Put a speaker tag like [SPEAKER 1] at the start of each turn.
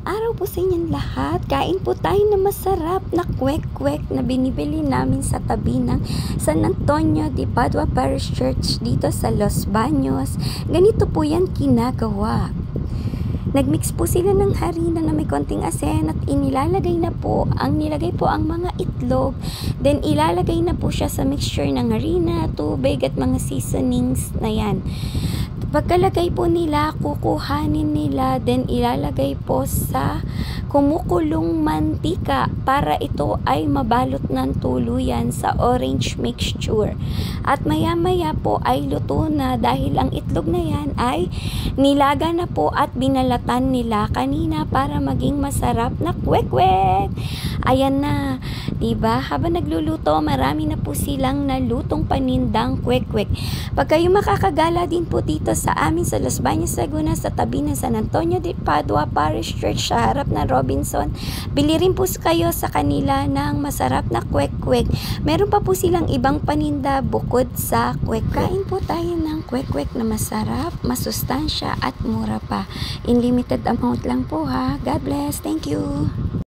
[SPEAKER 1] araw po sa inyong lahat. Kain po tayo na masarap na kwek-kwek na binibili namin sa tabi ng San Antonio de Padua Parish Church dito sa Los Baños. Ganito po yan ginagawa. Nagmix po sila ng harina na may konting asin at nilagay po ang mga itlog. Then ilalagay na po siya sa mixture ng harina, tubig at mga seasonings na yan. Pagkalagay po nila, kukuhanin nila, then ilalagay po sa kumukulong mantika para ito ay mabalot ng tuluyan sa orange mixture. At maya-maya po ay luto na dahil ang itlog na yan ay nilaga na po at binalatan nila kanina para maging masarap na kwek-kwek. Ayan na, diba? Habang nagluluto, marami na po silang nalutong panindang kwek-kwek. Pag kayo makakagala din po dito sa amin sa Los Baños, Laguna, sa tabi ng San Antonio de Padua Parish Church sa harap ng Robinson, bili rin po kayo sa kanila ng masarap na kwek-kwek. Meron pa po silang ibang paninda bukod sa kwek-kwek. Kain po tayo ng kwek-kwek na masarap, masustansya at mura pa. In limited amount lang po ha. God bless. Thank you.